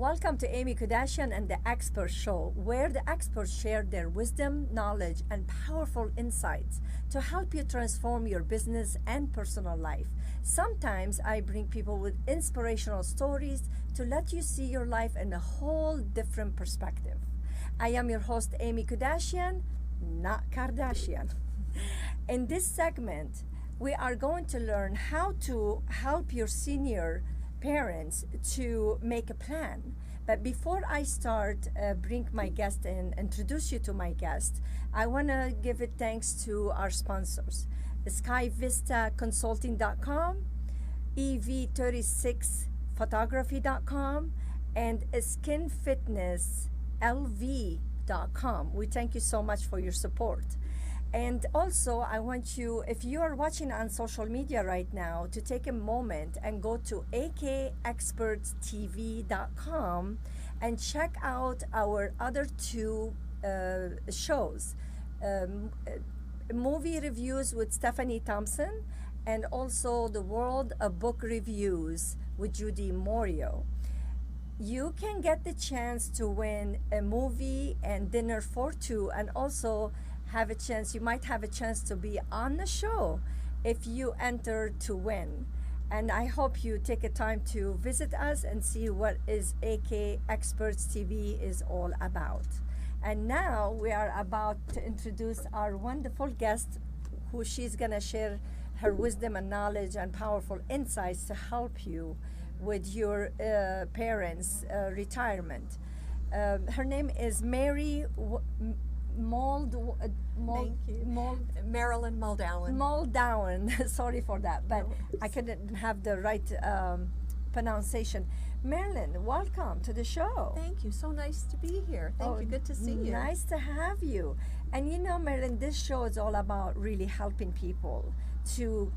Welcome to Aimmee Kodachian and the Expert Show, where the experts share their wisdom, knowledge, and powerful insights to help you transform your business and personal life. Sometimes I bring people with inspirational stories to let you see your life in a whole different perspective. I am your host, Aimmee Kodachian, not Kardashian. In this segment, we are going to learn how to help your senior parents to make a plan. But before I start, bring my guest in, introduce you to my guest, I want to give it thanks to our sponsors, SkyVistaConsulting.com, EV36Photography.com, and SkinFitnessLV.com. We thank you so much for your support. And also, I want you, if you are watching on social media right now, to take a moment and go to akexpertstv.com and check out our other two shows. Movie reviews with Stephanie Thompson, and also the World of Book Reviews with Judy Morio. You can get the chance to win a movie and dinner for two, and also have a chance, you might have a chance to be on the show if you enter to win. And I hope you take a time to visit us and see what is AK Experts TV is all about. And now we are about to introduce our wonderful guest, who she's gonna share her wisdom and knowledge and powerful insights to help you with your parents' retirement. Her name is Marilyn Moldowan. Moldowan. Sorry for that, but no, I couldn't have the right pronunciation. Marilyn, welcome to the show. Thank you. So nice to be here. Thank you. Good to see you. Nice to have you. And you know, Marilyn, this show is all about really helping people to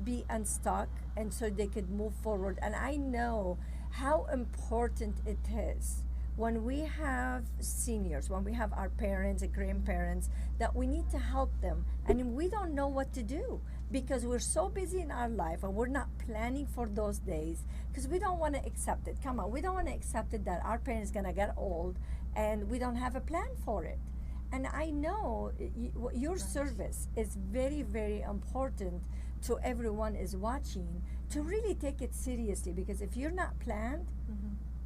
be unstuck and so they could move forward. And I know how important it is when we have seniors, when we have our parents and grandparents, that we need to help them. And we don't know what to do because we're so busy in our life and we're not planning for those days because we don't want to accept it. Come on, we don't want to accept it that our parents gonna get old and we don't have a plan for it. And I know your service is very, very important to everyone is watching to really take it seriously, because if you're not planned,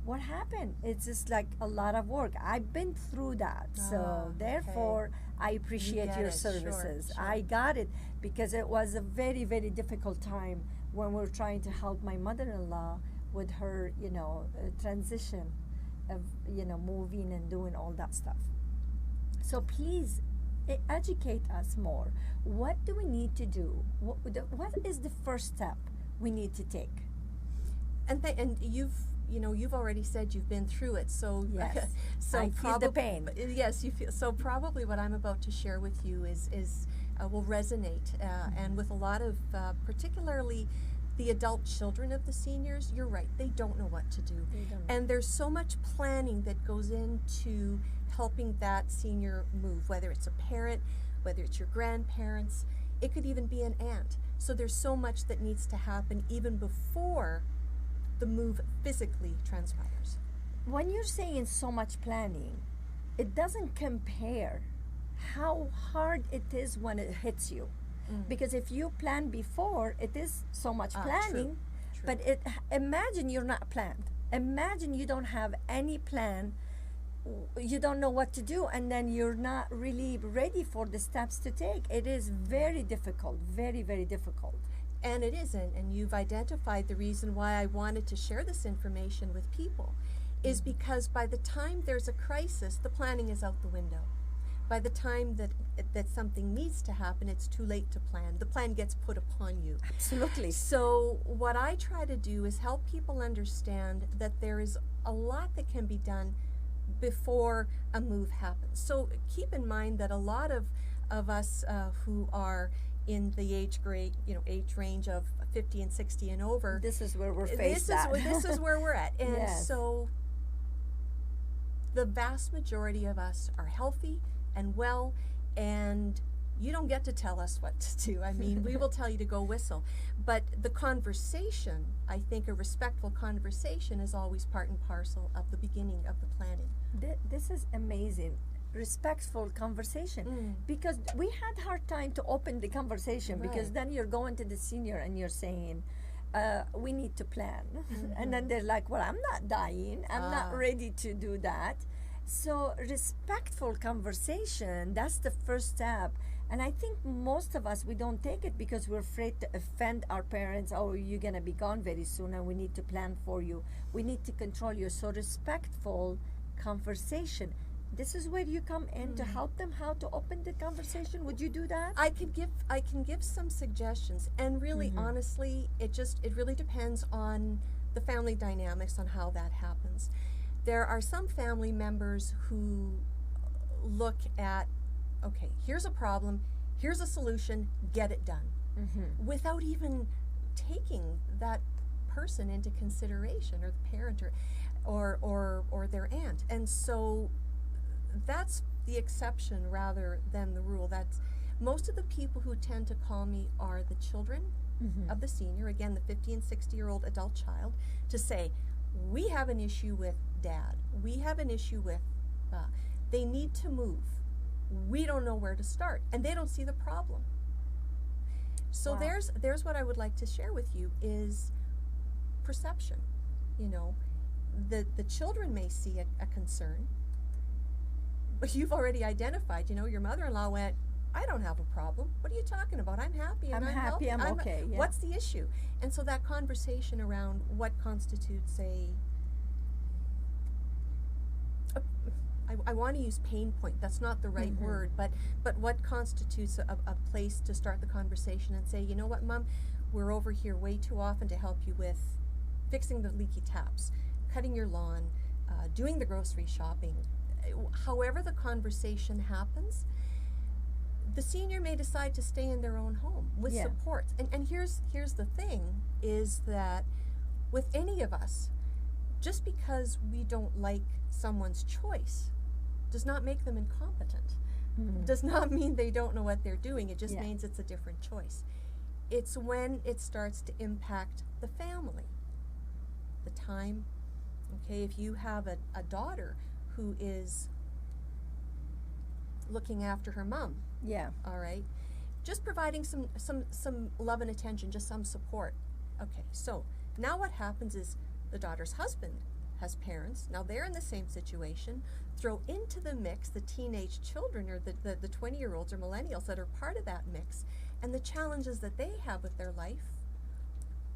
what happened? It's just like a lot of work. I've been through that. So therefore, I appreciate your services. Sure. I got it because it was a very, very difficult time when we were trying to help my mother-in-law with her, transition of, moving and doing all that stuff. So please educate us more. What do we need to do? What is the first step we need to take? And you've already said you've been through it, so yes, so I feel the pain. Yes, you feel. So probably what I'm about to share with you is will resonate, and with a lot of particularly the adult children of the seniors. You're right; they don't know what to do, and there's so much planning that goes into helping that senior move. Whether it's a parent, whether it's your grandparents, it could even be an aunt. So there's so much that needs to happen even before the move physically transpires. When you're saying so much planning, it doesn't compare how hard it is when it hits you. Because if you plan before, it is so much planning. True. But imagine you're not planned. Imagine you don't have any plan. You don't know what to do, and then you're not really ready for the steps to take. It is very difficult, very, very difficult. And it isn't, and you've identified the reason why I wanted to share this information with people is because by the time there's a crisis, the planning is out the window. By the time that something needs to happen, it's too late to plan. The plan gets put upon you. Absolutely. So what I try to do is help people understand that there is a lot that can be done before a move happens. So keep in mind that a lot of us who are in the age range of 50 and 60 and over. This is where we're faced at. This is where we're at. And yes. So the vast majority of us are healthy and well, and you don't get to tell us what to do. I mean, we will tell you to go whistle. But the conversation, I think a respectful conversation is always part and parcel of the beginning of the planning. This is amazing. Respectful conversation, because we had hard time to open the conversation, because Right. then you're going to the senior and you're saying, we need to plan. And then they're like, well, I'm not dying, I'm not ready to do that. So respectful conversation, that's the first step. And I think most of us, we don't take it because we're afraid to offend our parents. Oh, you're going to be gone very soon and we need to plan for you. We need to control you. So respectful conversation. This is where you come in to help them how to open the conversation. Would you do that? I can give some suggestions, and really honestly, it really depends on the family dynamics on how that happens. There are some family members who look at, okay, here's a problem, here's a solution, get it done, without even taking that person into consideration, or the parent, or their aunt. And so that's the exception rather than the rule. That's most of the people who tend to call me are the children of the senior, again the 50 and 60-year-old adult child, to say, we have an issue with dad, we have an issue with they need to move, we don't know where to start, and they don't see the problem. So Wow. there's what I would like to share with you is perception. You know, the children may see a concern, but you've already identified, you know, your mother-in-law went, I don't have a problem. What are you talking about? I'm happy and I'm healthy. happy, I'm okay, yeah. What's the issue? And so that conversation around what constitutes I want to use pain point. That's not the right word, but what constitutes a place to start the conversation and say, you know what, Mom, we're over here way too often to help you with fixing the leaky taps, cutting your lawn, doing the grocery shopping. However the conversation happens, the senior may decide to stay in their own home with Yeah. support. And here's the thing, is that with any of us, just because we don't like someone's choice does not make them incompetent. Does not mean they don't know what they're doing. It just Yeah. means it's a different choice. It's when it starts to impact the family, the time. Okay, if you have a daughter who is looking after her mom, Yeah. all right, just providing some love and attention, just some support. Okay, so now what happens is the daughter's husband has parents. Now they're in the same situation. Throw into the mix the teenage children, or the 20-year-olds or millennials that are part of that mix, and the challenges that they have with their life.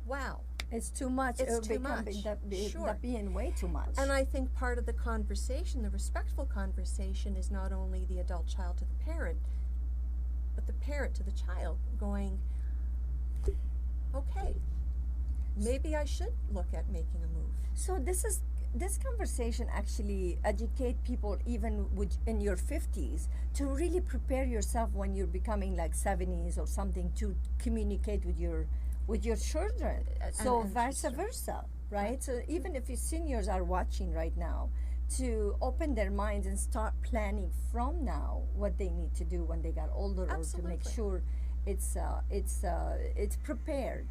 Wow. It's too much. It's It'll too become much. Sure. that being way too much. And I think part of the conversation, the respectful conversation, is not only the adult child to the parent, but the parent to the child going, okay, maybe I should look at making a move. So this conversation actually educate people even in your 50s to really prepare yourself when you're becoming like 70s or something, to communicate with your children. So and vice children. versa, right? So even if your seniors are watching right now, to open their minds and start planning from now what they need to do when they got older, or to make Absolutely. sure it's prepared,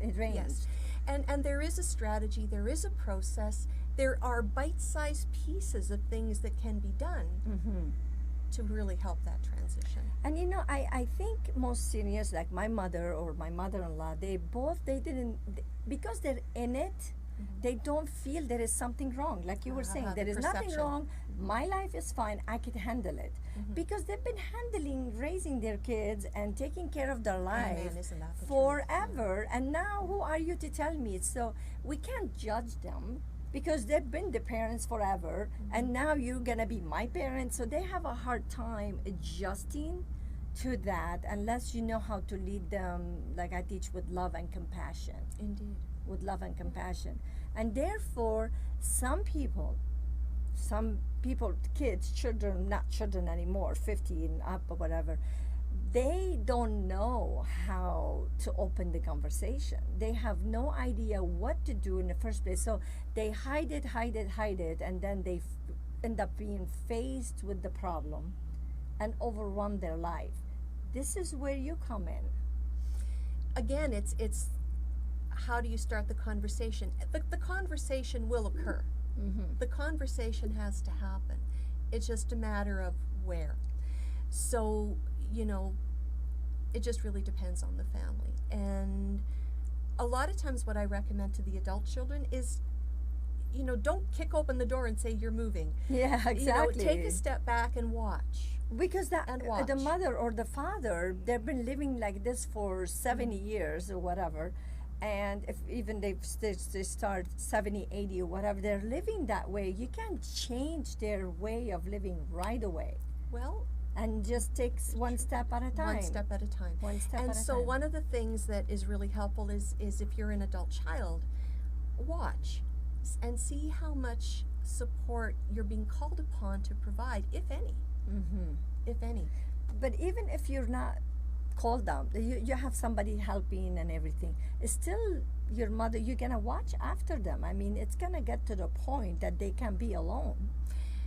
arranged. Yes. And there is a strategy, there is a process, there are bite-sized pieces of things that can be done to really help that transition. And you know, I think most seniors, like my mother or my mother-in-law, because they're in it, they don't feel there is something wrong. Like you were saying, The there is nothing perception. wrong. My life is fine. I could handle it. Because they've been handling raising their kids and taking care of their life man, isn't that the truth? forever. And now who are you to tell me? So we can't judge them because they've been the parents forever. And now you're going to be my parents. So they have a hard time adjusting to that unless you know how to lead them, like I teach, with love and compassion. Indeed. With love and compassion. And therefore, some people, kids, children, not children anymore, 50 and up or whatever, they don't know how to open the conversation. They have no idea what to do in the first place. So they hide it, and then they end up being faced with the problem and overrun their life. This is where you come in. Again, it's how do you start the conversation? The conversation will occur. The conversation has to happen. It's just a matter of where. So, you know, it just really depends on the family. And a lot of times what I recommend to the adult children is, you know, don't kick open the door and say you're moving. Yeah, exactly. You know, take a step back and watch. Because And watch. the mother or the father, they've been living like this for 70 years or whatever. And if even they start 70, 80 or whatever, they're living that way. You can't change their way of living right away. Well, And just takes one step at a time. one step at a time. One step And at a so time. one of the things that is really helpful is if you're an adult child, watch and see how much support you're being called upon to provide, if any. If any. But even if you're not called down, you have somebody helping and everything, it's still your mother. You're gonna watch after them. I mean, it's gonna get to the point that they can be alone.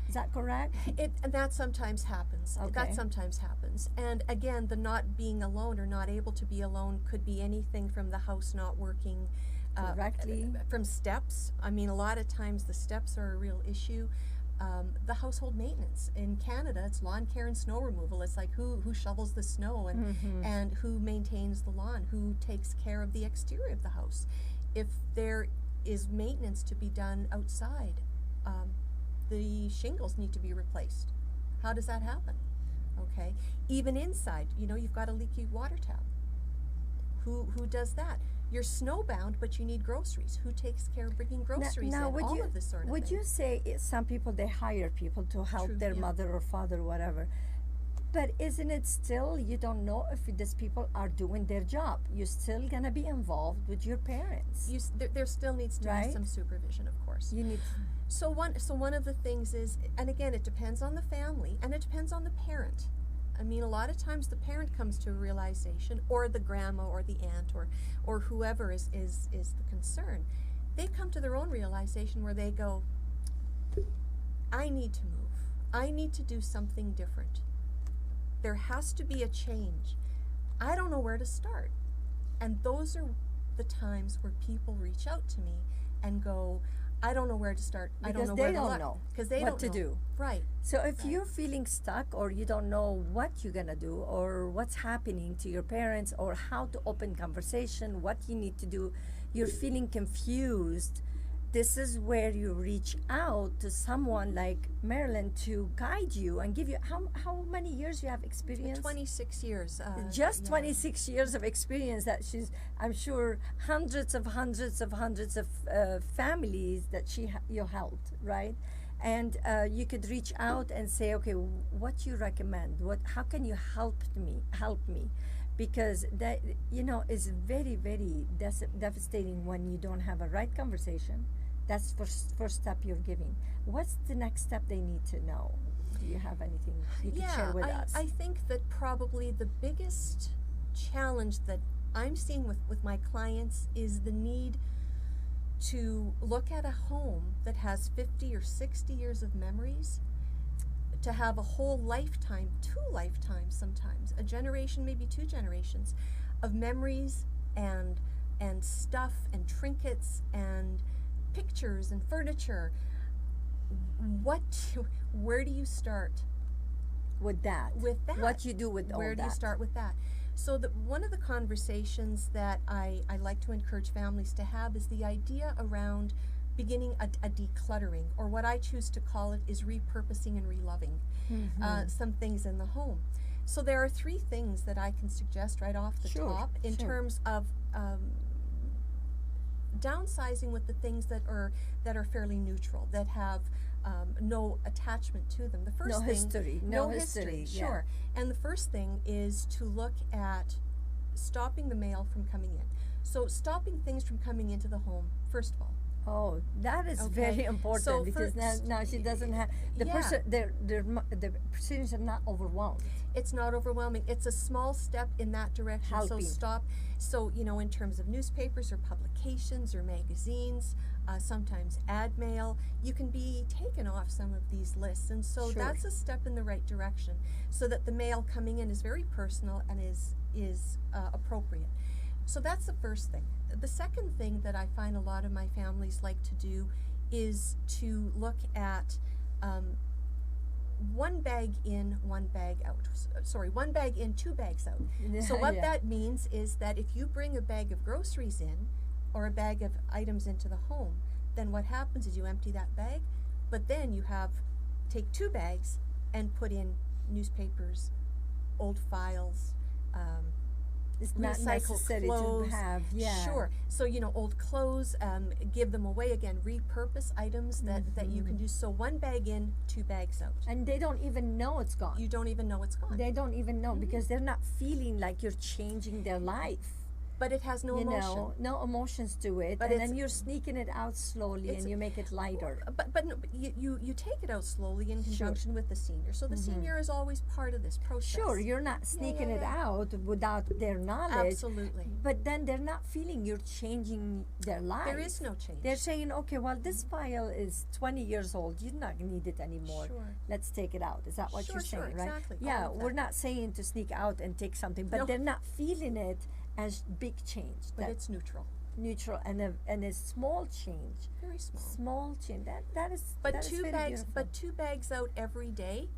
Is that correct? And that sometimes happens. Okay. That sometimes happens. And again, the not being alone or not able to be alone could be anything from the house not working Correctly. from steps. I mean, a lot of times the steps are a real issue. The household maintenance in Canada, it's lawn care and snow removal. It's like who shovels the snow and who maintains the lawn, who takes care of the exterior of the house. If there is maintenance to be done outside, the shingles need to be replaced. How does that happen? Okay, even inside, you know, you've got a leaky water tap. Who does that? You're snowbound, but you need groceries. Who takes care of bringing groceries now, in? would All you of this sort of would thing. you say some people, they hire people to help True, their yeah. mother or father or whatever? But isn't it still, you don't know if these people are doing their job? You're still gonna be involved with your parents. There still needs to Right? be some supervision, of course. You need. So one of the things is, and again, it depends on the family and it depends on the parent. I mean, a lot of times the parent comes to a realization, or the grandma or the aunt or whoever is the concern. They come to their own realization where they go, I need to move. I need to do something different. There has to be a change. I don't know where to start. And those are the times where people reach out to me and go, I don't know where to start. I don't Because know they where to don't look. know Because they what don't to know. do. Right. So if Right. you're feeling stuck or you don't know what you're gonna do or what's happening to your parents or how to open conversation, what you need to do, you're feeling confused, this is where you reach out to someone like Marilyn to guide you and give you how many years you have experience? 26 years. Just yeah. 26 years of experience that she's, I'm sure, hundreds of families that you helped, right? And you could reach out and say, okay, what you recommend? How can you help me? Because that, you know, is very, very devastating when you don't have a right conversation. That's first step you're giving. What's the next step they need to know? Do you have anything you can share with us? I think that probably the biggest challenge that I'm seeing with my clients is the need to look at a home that has 50 or 60 years of memories, to have a whole lifetime, 2 lifetimes sometimes, a generation, maybe 2 generations of memories and stuff and trinkets and pictures and furniture. Where do you start with that? What you do with all that? Where do you start with that? So one of the conversations that I like to encourage families to have is the idea around beginning a decluttering, or what I choose to call it is repurposing and reloving some things in the home. So there are 3 things that I can suggest right off the top in terms of downsizing with the things that are fairly neutral, that have no attachment to them. The first thing, no history. Yeah. Sure. And the first thing is to look at stopping the mail from coming in. So stopping things from coming into the home, first of all. Oh, that is very important, So because now she doesn't have the person. The proceedings are not overwhelmed. It's not overwhelming. It's a small step in that direction. Helping. So stop. So, you know, in terms of newspapers or publications or magazines, sometimes ad mail. You can be taken off some of these lists, and so Sure. that's a step in the right direction, so that the mail coming in is very personal and is appropriate. So that's the first thing. The second thing that I find a lot of my families like to do is to look at one bag in, one bag out. Sorry, one bag in, two bags out. So what Yeah. that means is that if you bring a bag of groceries in or a bag of items into the home, then what happens is you empty that bag, but then you take two bags and put in newspapers, old files, It's not recycled necessary clothes. to have. Yeah. Sure. So, old clothes, give them away again, repurpose items that you can do. So one bag in, two bags out. And they don't even know it's gone. You don't even know it's gone. They don't even know because they're not feeling like you're changing their life. But it has no you emotion. know, no emotions to it, But and then it's- you're sneaking it out slowly, it's- and you make it lighter. But no, but you take it out slowly in Sure. conjunction with the senior. So the senior is always part of this process. Sure, you're not sneaking it yeah. out without their knowledge. Absolutely. But then they're not feeling you're changing their life. There is no change. They're saying, okay, well, this file is 20 years old. You do not need it anymore. Sure. Let's take it out. Is that what Sure, you're sure, saying, right? exactly. Yeah, All of we're that. not saying to sneak out and take something, but No. they're not feeling it as big change. But That it's neutral. neutral and a small change. Very small. Small change. That is. But that is two very bags. beautiful. But two bags out every day,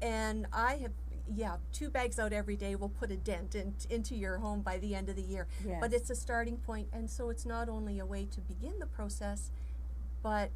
and I have. Yeah, two bags out every day will put a dent into your home by the end of the year. Yes. But it's a starting point, and so it's not only a way to begin the process, but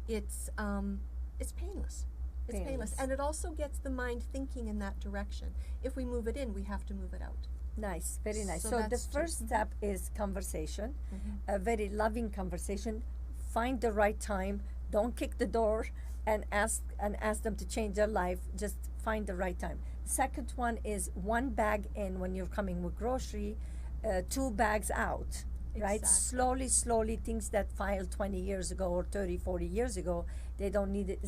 it's painless. It's painless, Painless. and it also gets the mind thinking in that direction. If we move it in, we have to move it out. Nice, very nice. So So the that's two. first step is conversation, Mhm. a very loving conversation. Find the right time. Don't kick the door and ask them to change their life. Just find the right time. Second one is one bag in when you're coming with grocery, two bags out. Right? Exactly. Slowly, things that filed 20 years ago or 30, 40 years ago, they don't need it.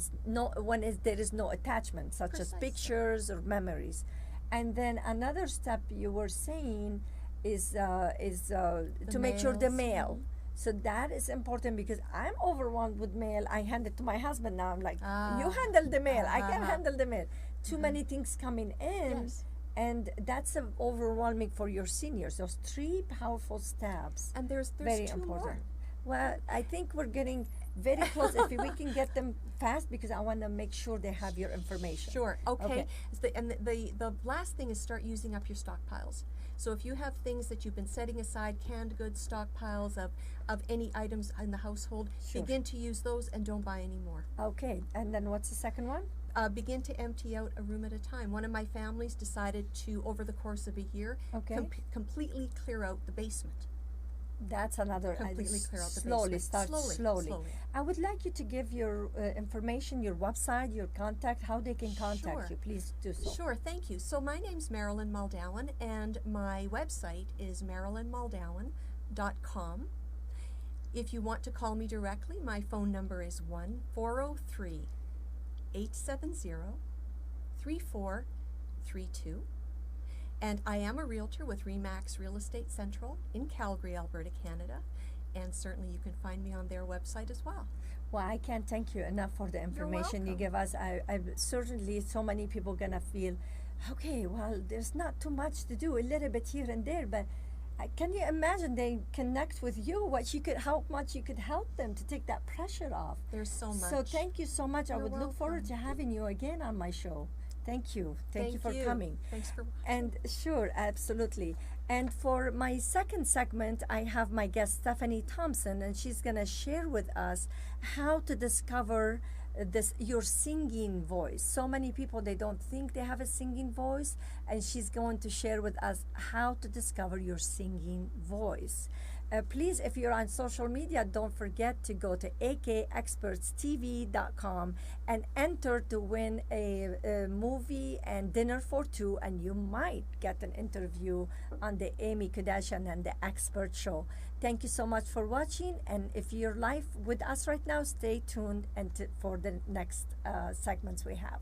There is no attachment, such as Precisely. pictures or memories. And then another step you were saying is to make sure the mails. mail. So that is important because I'm overwhelmed with mail. I hand it to my husband now. I'm like, you handle the mail. I can't handle the mail. Too many things coming in. Yes. And that's overwhelming for your seniors. Those three powerful steps. And there's Very two important. more. Well, I think we're getting very close. If we can get them fast, because I want to make sure they have your information. Sure. Okay. Okay. The last thing is start using up your stockpiles. So if you have things that you've been setting aside, canned goods stockpiles of any items in the household, Sure. begin to use those and don't buy any more. Okay. And then what's the second one? Begin to empty out a room at a time. One of my families decided to, over the course of a year, Okay. completely clear out the basement. That's another. Completely clear out the slowly, basement. start Slowly. I would like you to give your information, your website, your contact, how they can contact Sure. you. Please do so. Sure, thank you. So my name's Marilyn Moldowan, and my website is marilynmoldowan.com. If you want to call me directly, my phone number is 1-403-870-3432. And I am a realtor with RE/MAX Real Estate Central in Calgary, Alberta, Canada. And certainly you can find me on their website as well. Well, I can't thank you enough for the information you welcome. give us. I certainly, so many people gonna feel, okay, well, there's not too much to do, a little bit here and there, but can you imagine they connect with you? How much you could help them to take that pressure off? There's so much. So thank you so much. I You're would look forward to welcome. having you again on my show. Thank you. Thank you for coming. Thanks for watching. And sure, absolutely. And for my second segment, I have my guest Stephanie Thompson, and she's gonna share with us how to discover your singing voice. So many people, they don't think they have a singing voice, and she's going to share with us how to discover your singing voice. Please, if you're on social media, don't forget to go to akexpertstv.com and enter to win a movie and dinner for two, and you might get an interview on the Aimmee Kodachian and the Expert Show. Thank you so much for watching, and if you're live with us right now, stay tuned for the next segments we have.